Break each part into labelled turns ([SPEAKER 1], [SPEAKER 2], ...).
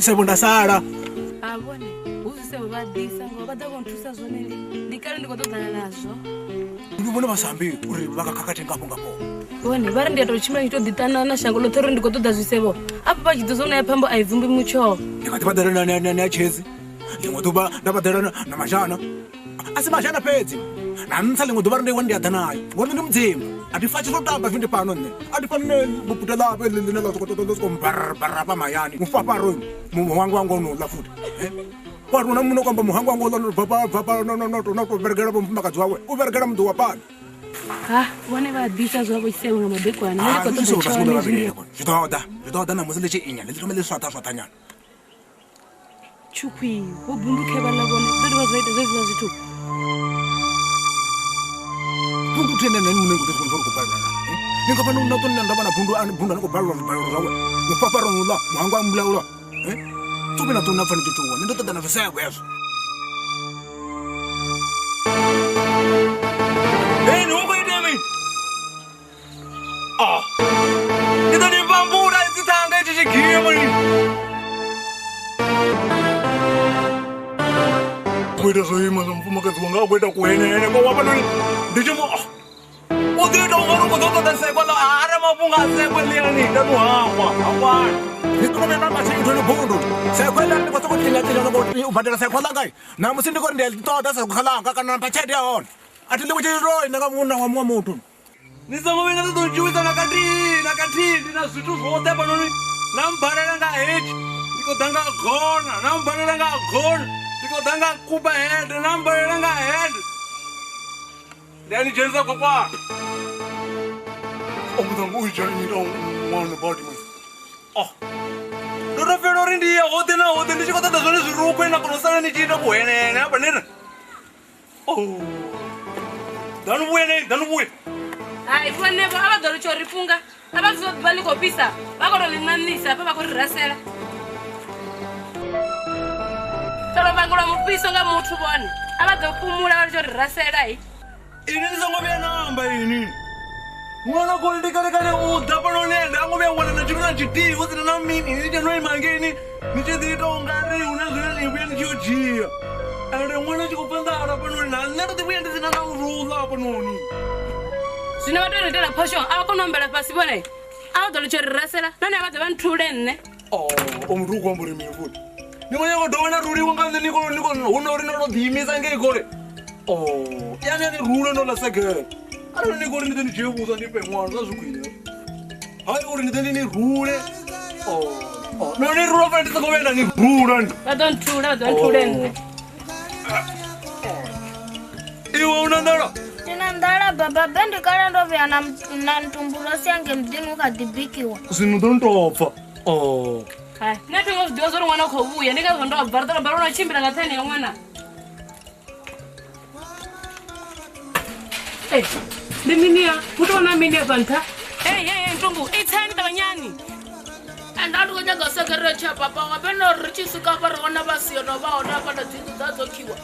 [SPEAKER 1] Sebo ndasala
[SPEAKER 2] abone uzisebo badisa ngoba dakonthusa zonele ndikale ndikotodana nazo
[SPEAKER 1] ndibona basambi uri vakakakate ngapo ngapo
[SPEAKER 2] bone bari ndiyato chimwe chito ditanana shango lothoro ndikotoda zwisebo apa pachidozona yaphambo aivumbi mucho
[SPEAKER 1] ndikati badalana na chezi ngotoba ndabadalana na mashana asi mashana pedzi nantsale ngotoba ndi wandi yadanayo ngoni ndi mdzimba atifachi lotamba vinde pano ne atifane buputa lapho elindina la sokotondo skombarra pa mayani mufaparo muhangu wangu no la futhi waruna muno kwamba muhangu wangu lo papa no bergera bomba kadzwawe ubergera mndu wapana
[SPEAKER 2] bone badisa zwa boisebo ngamabekwana ndikotoda
[SPEAKER 1] Jitoda na musile che inya lelomele swata swatanyana
[SPEAKER 2] chukwi Bundu khebala bone bedi bazwaite zezwa zithu
[SPEAKER 1] Bundu tena nani munengo ndikho kubhala ninga pano unatona ndabana Bundu anokubhala zawe upapa ronula muhangu ambulaula tubina tona fana chichuwa ndotoda na visa yeso nuko idemi ndani bambura itanga chichigiye muri kwenda zoima mfumo kazwanga kwenda kuenene kwa wapano ndichimo udito ngaro kutoka sekolo ara mapunga sekweliani ndanu hawa hawa nikome mama chintoni Bundu sekwela ndikotoko tilatila ngo ubadela sekhola ngai namusi ndiko nditoda sekholanga kana mpachedi yaona ati ndikuchiro inanga muna wa mutu nisango vena tojuisa nakatindi na zvitu zvote panoni nambharela nga heji ndikodanga gona nambharela nga gona ndikodanga kuba head nambharela nga head ndani jenza kwakwa omuzangu uyijanira mwana body man ndorofero ri ndiye hote na hote ndichikotata zvone zvirukwe nakunosala nichiita kuhenene apa nena danubuye
[SPEAKER 2] hai fonevo avadoro chorifunga avazovalikopisa vakotolinanisa pa vakorirasela tolo vangula mupiso nga muthu vone avadzopumula vari chorirasela hi
[SPEAKER 1] ini ndisangobya namba ini mwana koli ndikalekale uda panonenda angobya ngwana na chimuna chiti kusina na mimi nichenoimangeni nichidhitongari una zvine ibuya nichiojiya ande mwana chikupandara panoni naneto tibuya ndizinanga urula panoni
[SPEAKER 2] zvino vatonoitela posho avakonombela pasi vone avadzolo chorirasela nani avadza vanthule nne
[SPEAKER 1] omutu ukwamburimiyo futi nimonyakodovana ruri wanganze unorinodhimisa ngeikole yani rule ndolasegere ari nikori ndite ndijebusa ndipe mwana zazvikwira hai uri ndite ndini rule noni rule fana ndisakovenda ni rule
[SPEAKER 2] vadonthule nne
[SPEAKER 1] iwe unandala
[SPEAKER 3] ndala baba bendikale ndovya na ntumbulo syange mdini ukadhibikiwa
[SPEAKER 1] zvinhu ndonotopfa
[SPEAKER 2] hai netingo zvidiwa zori mwana ukouya ndikazondobva ritolobva ronochimbira ngatsani yamwana ndiminiya kutoona miniya pantha ntumbu itsani tavanyani
[SPEAKER 3] andandikonyagasekerere cha papa wapenorichisuka varona vasiyano vaona kana dzingu dzadzokhiwa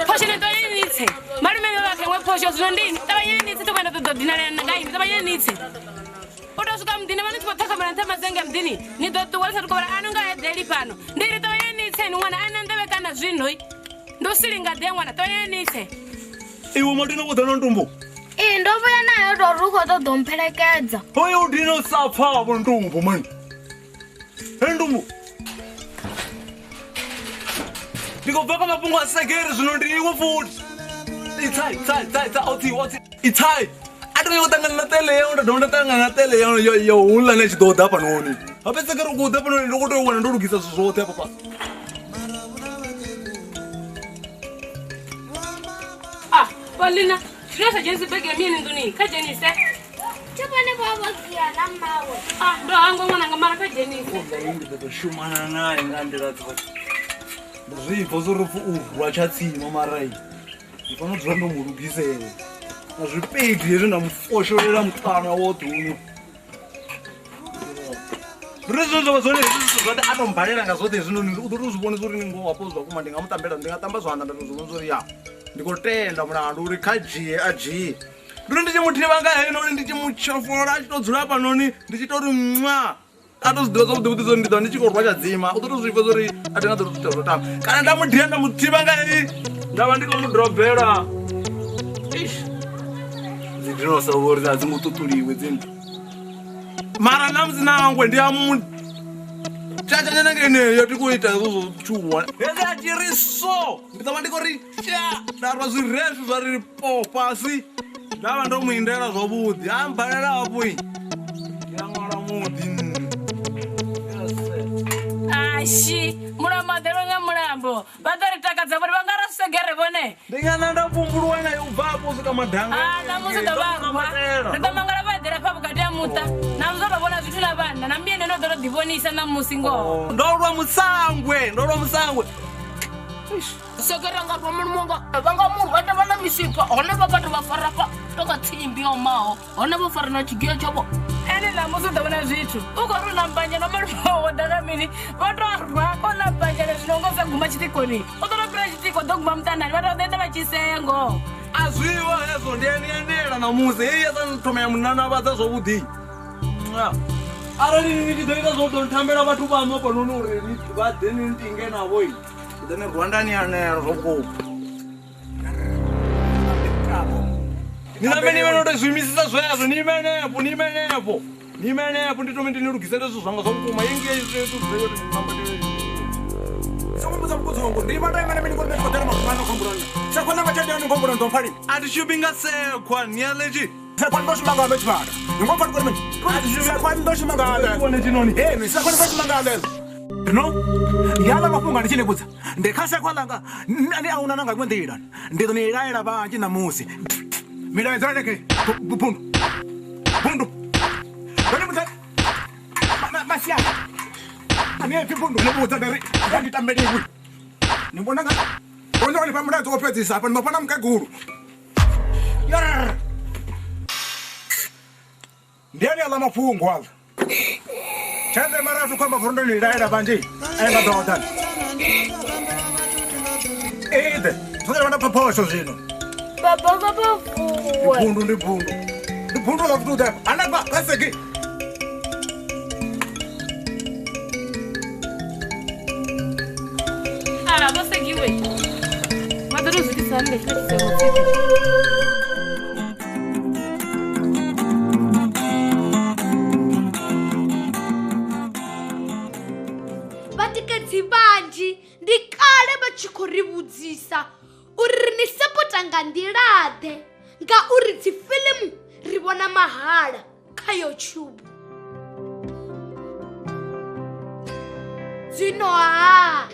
[SPEAKER 2] poshenetoyenitse malume vavakemwe posho zvino ndini tavayenitse tokwenda tododhinalena ngaini tavayenitse utosuka mdini vanochipothakamana ntamazenge mdini nidotuwalisa tukovara anonga edheli pano ndiri tavayenitse ni mwana anandevekana zvinhoi ndosilingadhe mwana tavayenitse
[SPEAKER 1] iwe matinokudzana ntumbu
[SPEAKER 3] ndovuya nayo torukotodompelekedza
[SPEAKER 1] hoyo udino sapfavo ntumbu mani ntumbu ndikobva kamafungwa segeri zvino ndiriwo futi itsai atinge kutangana na tele yao ndadonda tangana na tele yao yo hula nechidoda panoni apetsekera kuda panoni ndokutoiwana ndorugisa zvote apa pa
[SPEAKER 2] Paulina Shirasa jensi bege mimi nduni ka jenise
[SPEAKER 3] Chapane baba kia na mawe.
[SPEAKER 2] ndo hangu mwana ngamara ka jenise
[SPEAKER 1] ndito shumana naye ngandira tsoti ndizvipo zorufu urwa chatsima marai ndinodzira ndomurugisere azvipedi hezvi ndamufosholera mutana wodhuno rizvozvozvone zvati anombharira ngazvote zvinoni utoruzvibone zuri ningowapozwa kuma ndingamutambira ndingatamba zvanda ndatozvibone zuri ya ndikotenda mulandu uri kajiye ajiye ndiri ndichimutiva ngahenoni ndichimuchofora achitodzura panoni ndichitori mwa atozvidiwa zvokuti kuti zoni ndidwa ndichikorwa chadzima utoruzvipo zuri atingadzorutotam kana ndamudhiya ndamutiva ngahei ndava ndikomudhorobhera ndinosaurira dzimututuliwe dzinhu mara namuzina wangwe ndiyamuchachanyanangeneyo tikuita zozochuwa ese achiriso nditava ndikoricha darwa zvirefu zvariripo pasi ndava ndomuindera zvobudhi ambharera apoi yamwara mudhi
[SPEAKER 2] ashi muramadhero nyamurambo vatoritakaza kuti vangarasegere vone
[SPEAKER 1] ndingana ndapumbulwa nayo ubvapo sika madhanga
[SPEAKER 2] namuzotovarwa ritomangara vadhera pavukati yamuta namuzotovona zvitu na vanhu nambiye ndinodzorodhivonisa namusingo
[SPEAKER 1] ndorwa musangwe
[SPEAKER 4] sekerangatwa mulunga vangamurwa tavana misipa hone vakati vafarapa tokatsimbiwa maho hone vafara na chigiyo chavo
[SPEAKER 2] ene namuzotovona zvitu ukori unambanja nomarumawodakamini vatorwa konambanja nezvinongosaguma chitikoni utorapira chitiko doguma mutanhani vatoenda vachisengo
[SPEAKER 1] azvivo hezvo ndieniendera namuzi iyesantomaya munana vadza zvobudhi aroni nichidoita zvokutonditambira vatu vamo panonureri vadheni ndinge navoi then Rwandani and Roko. Nina many of the Mrs. as well as Nimenepo, Nimenepo, to get us on my engaged to somebody. Some of them go to River Diamond for them. Second of a component of Paris. And shipping us a quan near legit. Second Bush Maga, you want to come? Second Bush Maga, one is on him, second Bush Maga. No, yala mafunga ndichine kudza ndekasa kwalanga ani auna nanga kwendira ndito ni iraira ba china musi mira nzareke bundu bani muta masia ani bundu no buta dari kandi tambedi wi ni bonanga bonzo ni pamura to pezi apa no pana mkaguru yar ndiani ala mafungwa Chande marafu kwamba furundo ni daira banji enga dodan ede tude wana paposho zino
[SPEAKER 3] Baba fuwe.
[SPEAKER 1] Ni bundu la fuda anaba kasegi
[SPEAKER 2] vasegiwe vatorozvitisane
[SPEAKER 5] Vanji ndikale vachikorivudzisa uri ni sapota nga ndirade nga uri dzifilimu rivona mahala kha YouTube zwino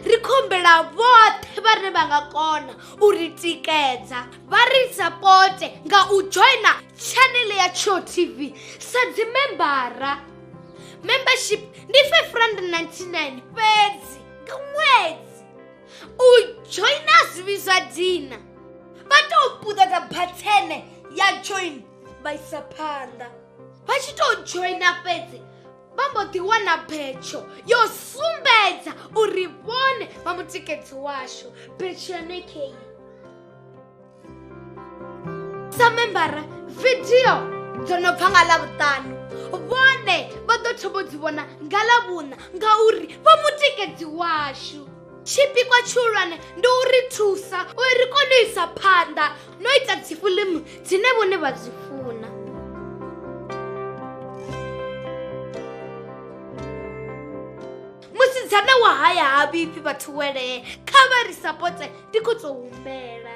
[SPEAKER 5] rikhombela vothe vane vangakona uri tikedza vari sapote nga u joina channel ya Tsho TV sa dzimembara membership ndi 599 fedzi kumwedzi ujoina zivizwa dina vatoputa ta bhathene ya join vaisapanda vachitojoina fedzi vambotiwana bhecho yosumbedza uri vone vamutikedzi washo bhecho yanekei samembara video dzonobva nga lavutanu vone vadotobodzivona nga lavuna ngauri vamutikedzi washo chipikwa chihulwane ndi uri thusa uri konoisa phanda noita dzifilimu dzine vone vazifuna musi dzana wa haya ha vhipfi vhathu wele kha vha ri sapote ndi khou tou humbela